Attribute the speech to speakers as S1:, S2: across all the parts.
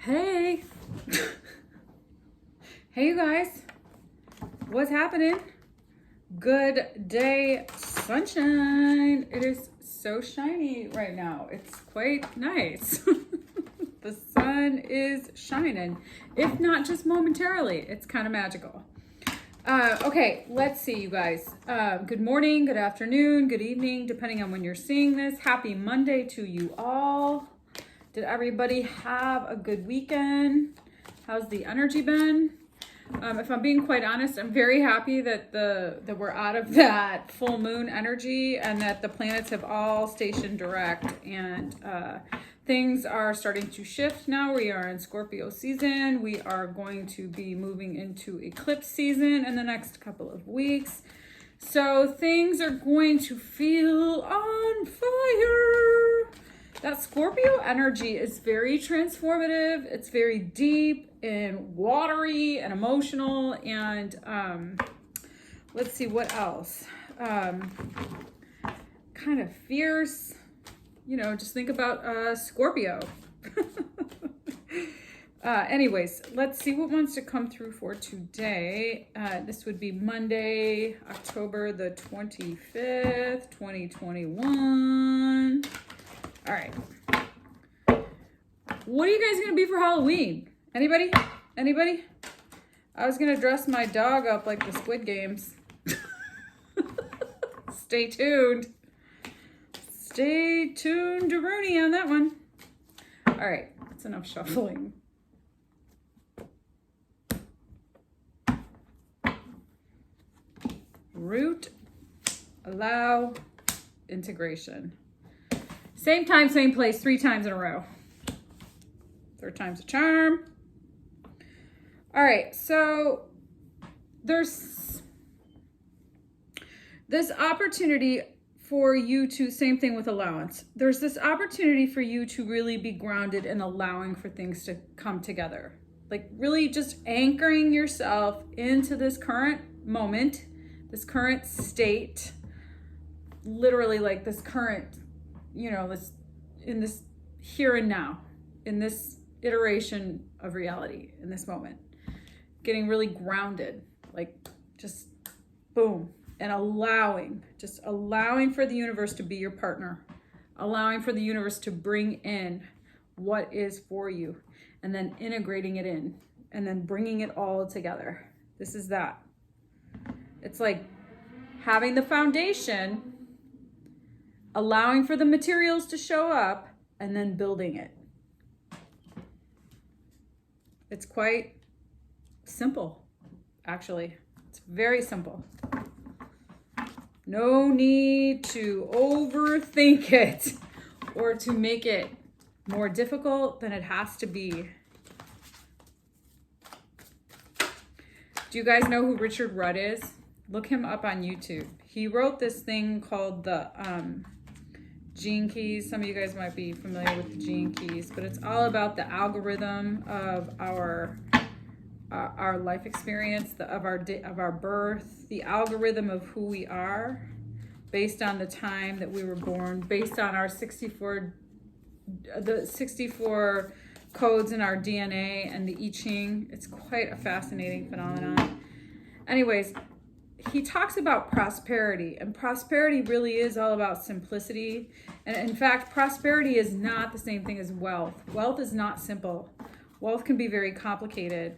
S1: Hey. Hey, you guys. What's happening? Good day, sunshine. It is so shiny right now. It's quite nice. The sun is shining, if not just momentarily. It's kind of magical. Okay, let's see, you guys. Good morning, good afternoon, good evening, depending on when you're seeing this. Happy Monday to you all. Did everybody have a good weekend? How's the energy been? If I'm being quite honest, I'm very happy that that we're out of that full moon energy and that the planets have all stationed direct and things are starting to shift now. We are in Scorpio season. We are going to be moving into eclipse season in the next couple of weeks. So things are going to feel on fire. That Scorpio energy is very transformative. It's very deep and watery and emotional. And let's see what else. Kind of fierce. You know, just think about Scorpio. Anyways, let's see what wants to come through for today. This would be Monday, October the 25th, 2021. All right. What are you guys going to be for Halloween? Anybody? Anybody? I was going to dress my dog up like the Squid Games. Stay tuned. Stay tuned to Rooney on that one. All right. That's enough shuffling. Root, allow, integration. Same time, same place, 3 times in a row. 3rd time's a charm. All right, so there's this opportunity for you to, same thing with allowance. There's this opportunity for you to really be grounded and allowing for things to come together. Like really just anchoring yourself into this current moment, this current state, literally like this current, you know, this in this here and now, in this iteration of reality, in this moment, getting really grounded, like just boom, and just allowing for the universe to be your partner, allowing for the universe to bring in what is for you, and then integrating it in, and then bringing it all together. This is that. It's like having the foundation, allowing for the materials to show up, and then building it. It's quite simple, actually. It's very simple. No need to overthink it or to make it more difficult than it has to be. Do you guys know who Richard Rudd is? Look him up on YouTube. He wrote this thing called the Gene Keys. Some of you guys might be familiar with the Gene Keys, but it's all about the algorithm of our life experience, of our birth, the algorithm of who we are, based on the time that we were born, based on our 64 codes in our DNA and the I Ching. It's quite a fascinating phenomenon. Anyways, he talks about prosperity, and prosperity really is all about simplicity. And in fact, prosperity is not the same thing as wealth. Wealth is not simple. Wealth can be very complicated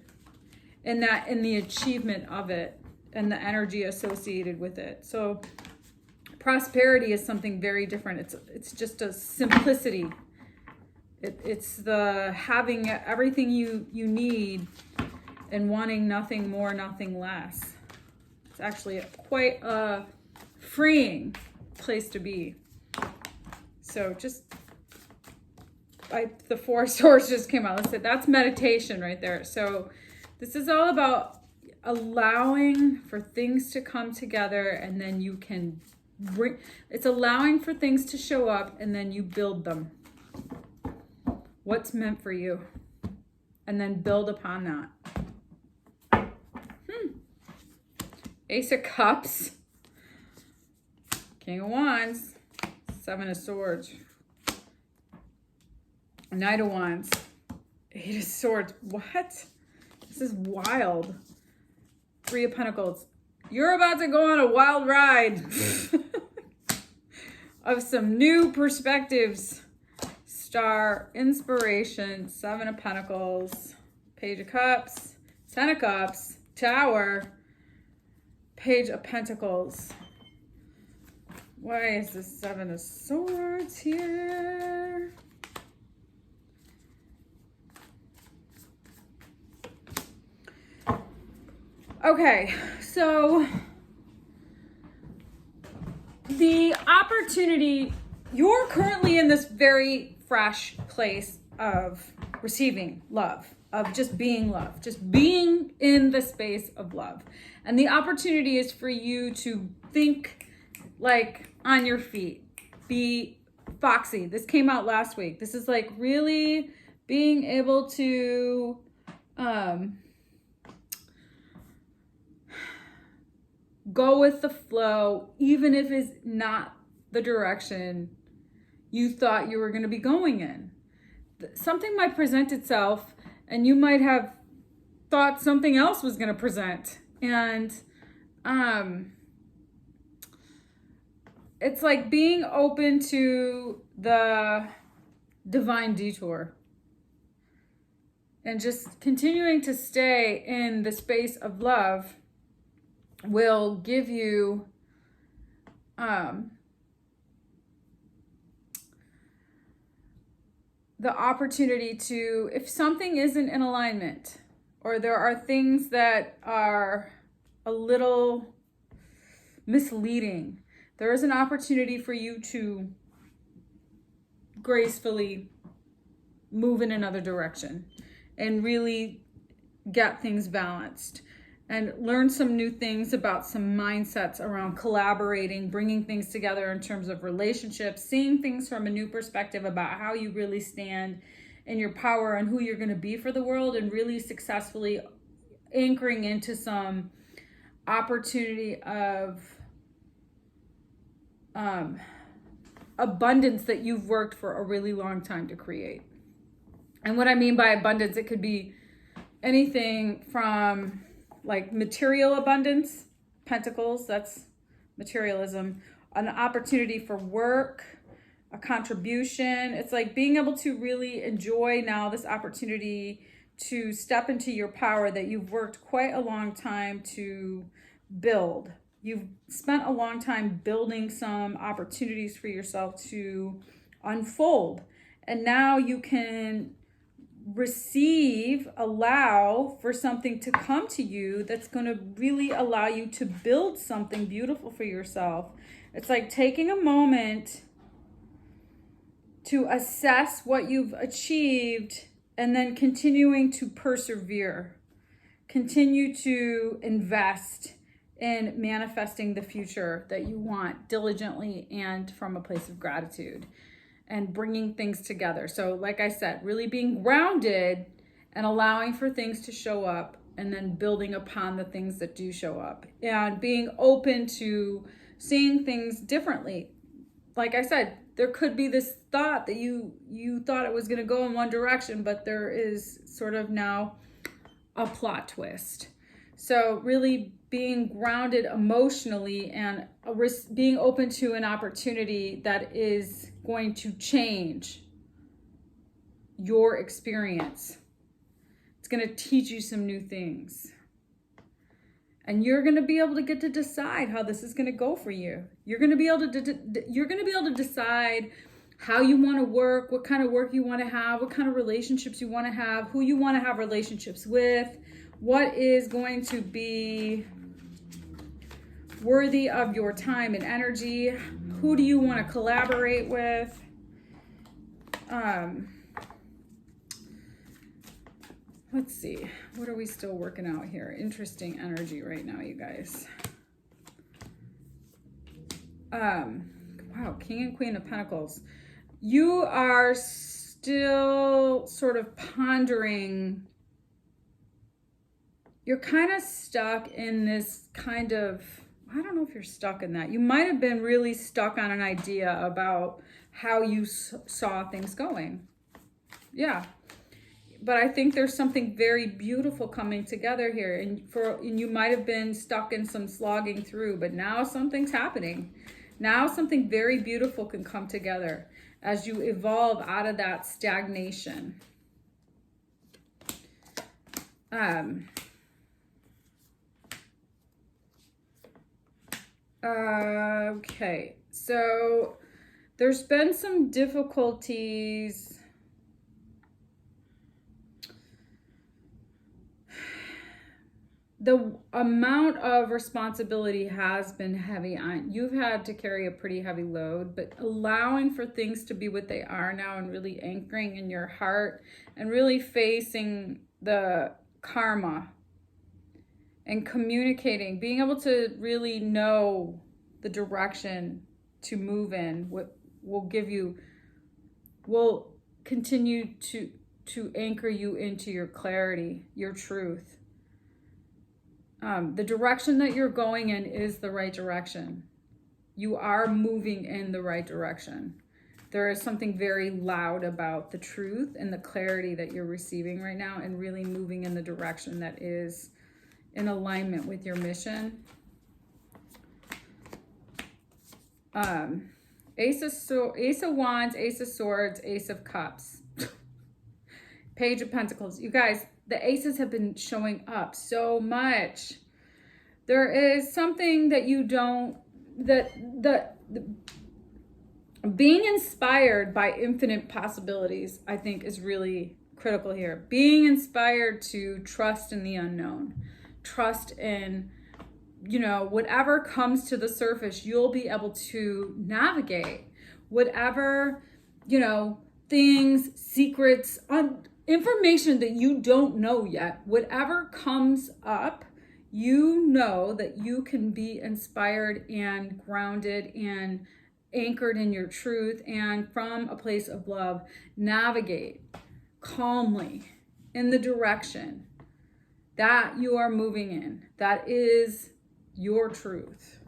S1: in the achievement of it and the energy associated with it. So prosperity is something very different. It's just a simplicity. It's the having everything you need and wanting nothing more, nothing less. It's actually quite a freeing place to be. So the 4 swords just came out. Let's say that's meditation right there. So this is all about allowing for things to come together, and then you can it's allowing for things to show up, and then you build them. What's meant for you, and then build upon that. Ace of Cups, King of Wands, 7 of Swords, Knight of Wands, Eight of Swords. What? This is wild. Three of Pentacles. You're about to go on a wild ride of some new perspectives. Star, inspiration, Seven of Pentacles, Page of Cups, Ten of Cups, Tower, Page of Pentacles. Why is the Seven of Swords here? Okay, so the opportunity, you're currently in this very fresh place of receiving love, of just being love, just being in the space of love. And the opportunity is for you to think like on your feet, be foxy. This came out last week. This is like really being able to go with the flow, even if it's not the direction you thought you were going to be going in. Something might present itself and you might have thought something else was going to present. And it's like being open to the divine detour and just continuing to stay in the space of love will give you the opportunity to, if something isn't in alignment or there are things that are a little misleading, there is an opportunity for you to gracefully move in another direction and really get things balanced and learn some new things about some mindsets around collaborating, bringing things together in terms of relationships, seeing things from a new perspective about how you really stand in your power and who you're going to be for the world, and really successfully anchoring into some opportunity of abundance that you've worked for a really long time to create. And what I mean by abundance, it could be anything from like material abundance, pentacles, that's materialism, an opportunity for work, a contribution. It's like being able to really enjoy now this opportunity to step into your power that you've worked quite a long time to build. You've spent a long time building some opportunities for yourself to unfold. And now you can allow for something to come to you that's going to really allow you to build something beautiful for yourself. It's like taking a moment to assess what you've achieved and then continuing to persevere. Continue to invest in manifesting the future that you want diligently and from a place of gratitude, and bringing things together. So like I said, really being grounded and allowing for things to show up, and then building upon the things that do show up, and being open to seeing things differently. Like I said, there could be this thought that you thought it was going to go in one direction, but there is sort of now a plot twist. So really being grounded emotionally and being open to an opportunity that is going to change your experience. It's going to teach you some new things. And you're going to be able to get to decide how this is going to go for you. You're going to be able to decide how you want to work, what kind of work you want to have, what kind of relationships you want to have, who you want to have relationships with, what is going to be worthy of your time and energy, who do you want to collaborate with. Let's see, what are we still working out here? Interesting energy right now, you guys. Wow, King and Queen of Pentacles. You are still sort of pondering. You're kind of stuck in this kind of, I don't know if you're stuck in that. You might have been really stuck on an idea about how you saw things going. Yeah. but I think there's something very beautiful coming together here. And you might have been stuck in some slogging through, but now something's happening. Now something very beautiful can come together as you evolve out of that stagnation. Okay, so there's been some difficulties. The amount of responsibility has been heavy on. You've had to carry a pretty heavy load, but allowing for things to be what they are now and really anchoring in your heart and really facing the karma and communicating, being able to really know the direction to move in, what will continue to anchor you into your clarity, your truth. The direction that you're going in is the right direction. You are moving in the right direction. There is something very loud about the truth and the clarity that you're receiving right now, and really moving in the direction that is in alignment with your mission. Ace of Wands, Ace of Swords, Ace of Cups, Page of Pentacles. You guys, the aces have been showing up so much. There is something that you don't, being inspired by infinite possibilities, I think, is really critical here. Being inspired to trust in the unknown, trust in, whatever comes to the surface, you'll be able to navigate whatever, things, secrets, information that you don't know yet. Whatever comes up, you know that you can be inspired and grounded and anchored in your truth, and from a place of love, navigate calmly in the direction that you are moving in. That is your truth.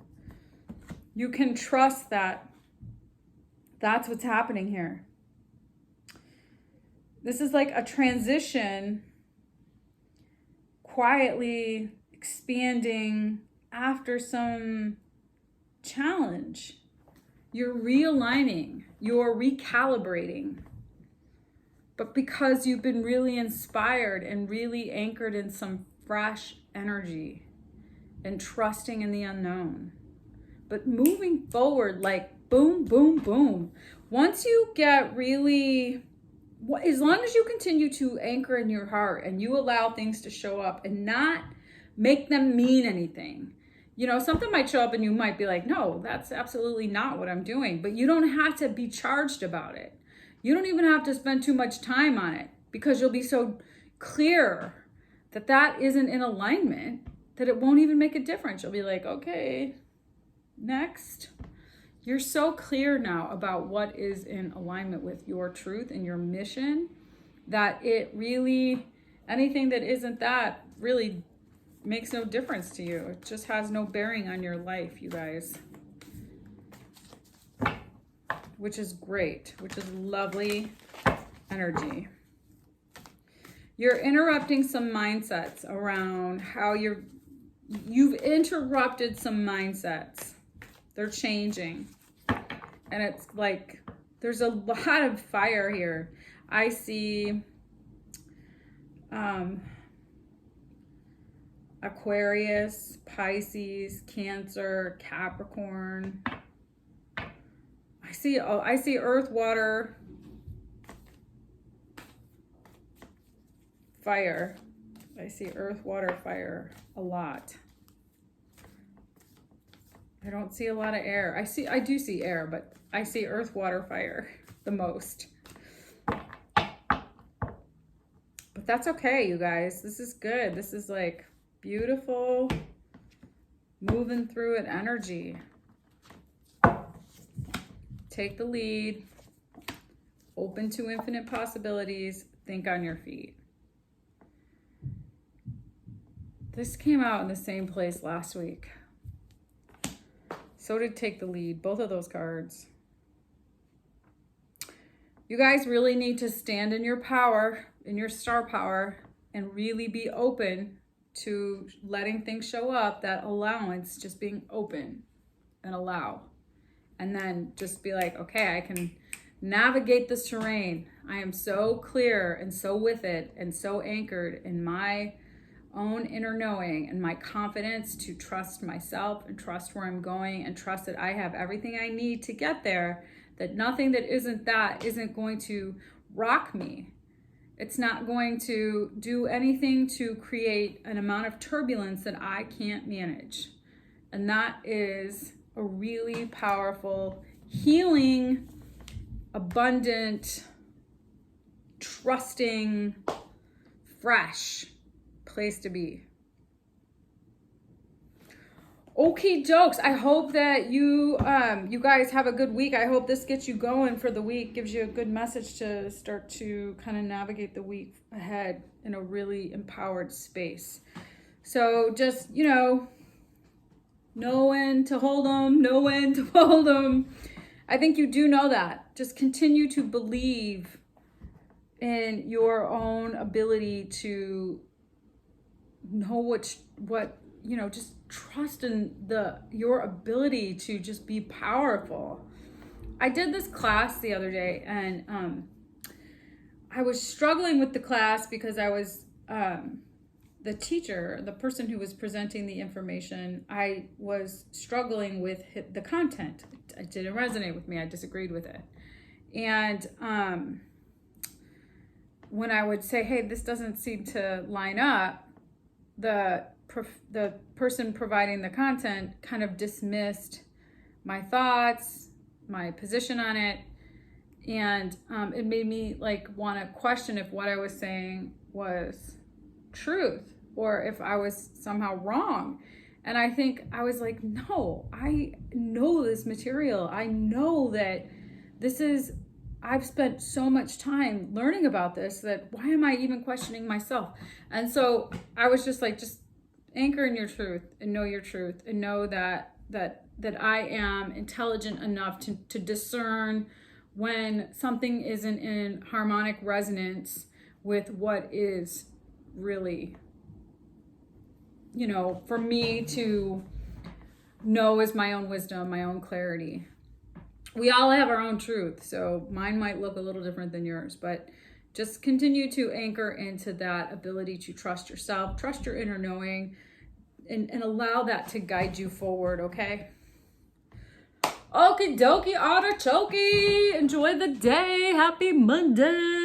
S1: You can trust that that's what's happening here. This is like a transition, quietly expanding after some challenge. You're realigning, you're recalibrating. But because you've been really inspired and really anchored in some fresh energy and trusting in the unknown. But moving forward, like boom, boom, boom. Once you get really, as long as you continue to anchor in your heart and you allow things to show up and not make them mean anything. Something might show up and you might be like, no, that's absolutely not what I'm doing. But you don't have to be charged about it. You don't even have to spend too much time on it, because you'll be so clear that that isn't in alignment that it won't even make a difference. You'll be like, okay, next. You're so clear now about what is in alignment with your truth and your mission that it really, anything that isn't that really makes no difference to you. It just has no bearing on your life, you guys. Which is great, which is lovely energy. You're interrupting some mindsets around how you've interrupted some mindsets. They're changing. And it's like, there's a lot of fire here. I see Aquarius, Pisces, Cancer, Capricorn. I see earth, water, fire. I see earth, water, fire a lot. I don't see a lot of air. I do see air, but I see earth, water, fire the most. But that's okay, you guys. This is good. This is like beautiful, moving through it energy. Take the lead, open to infinite possibilities, think on your feet. This came out in the same place last week. So did Take the Lead, both of those cards. You guys really need to stand in your power, in your star power, and really be open to letting things show up. That allowance, just being open and allow. And then just be like, okay, I can navigate this terrain. I am so clear and so with it and so anchored in my own inner knowing and my confidence to trust myself and trust where I'm going and trust that I have everything I need to get there, that nothing that isn't going to rock me. It's not going to do anything to create an amount of turbulence that I can't manage. And that is a really powerful, healing, abundant, trusting, fresh place to be. Okie dokes. I hope that you guys have a good week. I hope this gets you going for the week, gives you a good message to start to kind of navigate the week ahead in a really empowered space. So just, know when to hold them, know when to hold them. I think you do know that. Just continue to believe in your own ability to know what just trust in your ability to just be powerful. I did this class the other day, and I was struggling with the class because I was the teacher, the person who was presenting the information. I was struggling with the content. It didn't resonate with me. I disagreed with it. And when I would say, hey, this doesn't seem to line up, the person providing the content kind of dismissed my thoughts, my position on it, and it made me want to question if what I was saying was truth or if I was somehow wrong. And I think I was like, no, I know this material. I know that I've spent so much time learning about this that why am I even questioning myself? And so I was just like, just anchor in your truth and know your truth and know that I am intelligent enough to discern when something isn't in harmonic resonance with what is really, for me to know is my own wisdom, my own clarity. We all have our own truth, so mine might look a little different than yours, but just continue to anchor into that ability to trust yourself, trust your inner knowing, and allow that to guide you forward, okay? Okie dokie, artichoke. Enjoy the day. Happy Monday.